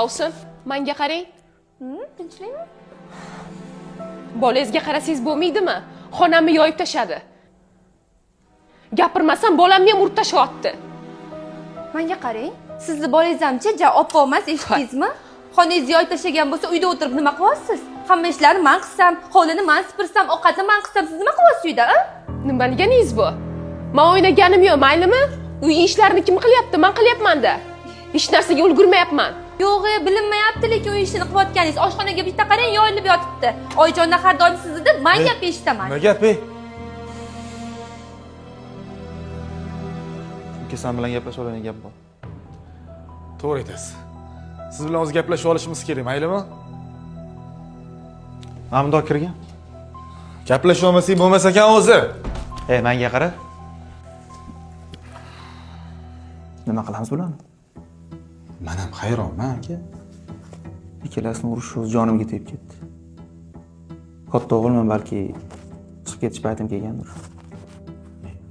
Ovsin, menga qarang. Tinchlikmi? Bolangizga qarasangiz bo'lmaydimi? Xonamni yoyib tashadi. Gapirmasam bolamni ham urib tashyapti. Menga qarang. Sizni bolangiz-chi, javob olmas, eshitdingizmi? Xonangizni yoyib tashlagan bo'lsa, uyda o'tirib nima qilyapsiz? Hamma ishlarni men qilsam, hovlini men sipirsam, ovqatni men qilsam, siz nima qilyapsiz uyda, a? Nima deganingiz bu? Men o'ynaganim yo'q, maylimi? Uy ishlarini kim qilyapti? Men qilyapman-da. Hech narsaga ulgurmayapman. Yo'q, bilinmayapti, lekin uy ishini qilayotganingiz. Oshxonaga bitta qarang, yoyilib yotibdi. Oyijondan har doim sizni men gap eshitaman. Nima gap, Ukasam bilan gaplashib oladigan gap bor. To'g'ri aytasiz. Siz bilan o'zi gaplashib olishimiz kerak, maylimi? Mana bundoq kirgan. Gaplashib olmasak bo'lmas ekan o'zi. Menga qara. Nima qilamiz bularni? Men ham hayronman, aka. Ikkalasini urushi o'z jonimga tegib ketdi. Katta o'g'ilman, balki chiqib ketish paytim kelgandir.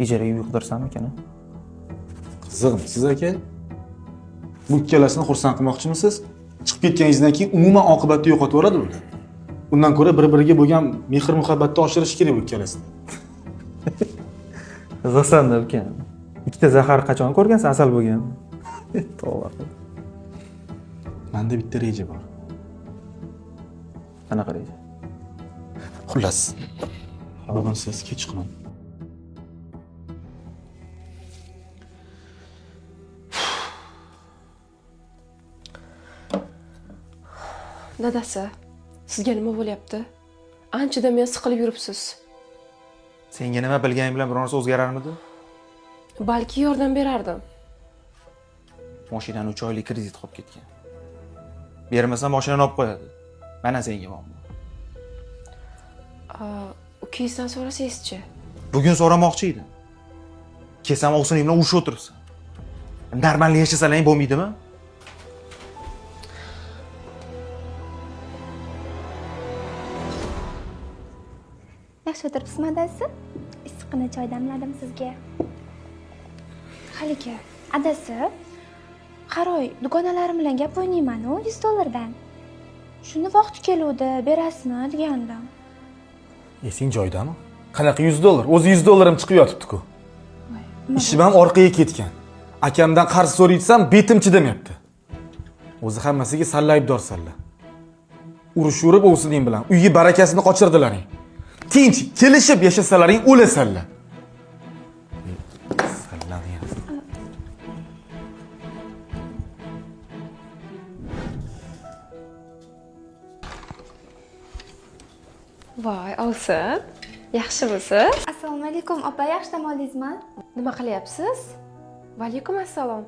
Ijaraga uy qidirsam ekan. Qiziqmisiz aka? Bu ikkalasini xursand qilmoqchimisiz? Chiqib ketganingizdan keyin umuman oqibatni yo'qotib yuboradi bular. Undan ko'ra bir-biriga bo'lgan mehr-muhabbatni oshirish kerak bu ikkalasini. Qiziqsan-da ukam. Ikkita zahar qachon ko'rgansan asal bo'lgan? To'g'ri. Menda bitta reja bor. Qanaqa reja? Xullas. Bugun siz kech chiqmang. Dadasi, sizga nima bo'lyapti? Anchadan men siqilib yuribsiz. Senga nima bilganing bilan bir narsa o'zgararmidi? Balki yordam berardim. Mashinani 3 oylik kredit qolib ketgan. Bermasa mashinani olib qo'yadi. Mana senga muammo. Ukangizdan so'rasangizchi? Bugun so'ramoqchi edim. Kesam o'g'sining bilan urushib o'tiribsan. Normal yashasalaring bo'lmaydimi? Yaxshi o'tiribsizmi, adasi? Issiqqina choy damladim sizga. Haligi, adasi, qaroy, dugonalarim bilan gap o'ynayman-ku $100 dan. Shuni vaqti keluvdi, berasizmi degandim. Esing joydami? Qanaqa $100? O'zi $100 ham chiqib yotibdi-ku. Ishim ham orqaga ketgan. Akamdan qarz so'raysam, betim chidamayapti. O'zi hammasiga salla aybdorsanlar. Urushib o'g'sining bilan uyga barakasini qochirdilaring. Tinch, kelishib yashasalaring o'lasanlar. Sallaniyapti. Voy, Ovsin. Yaxshimisiz? Assalomu alaykum, opa, yaxshi dam oldingizmi? Nima qilyapsiz? Va alaykum assalom.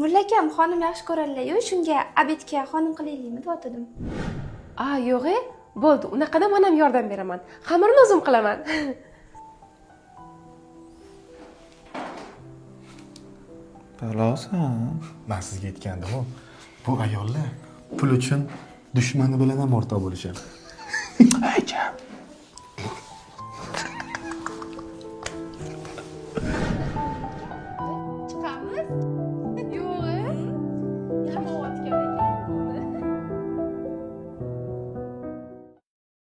Mullakam xonim yaxshi ko'radilar-yu, shunga abedga xonim qilaylikmi deb o'tdim. Yo'q, bo'ldi. Unaqada men ham yordam beraman. Xamirni o'zim qilaman. Balosan. Men sizga aytgandim-ku, bu ayollar pul uchun dushmani bilan ham o'rtoq bo'lishadi. Ayja.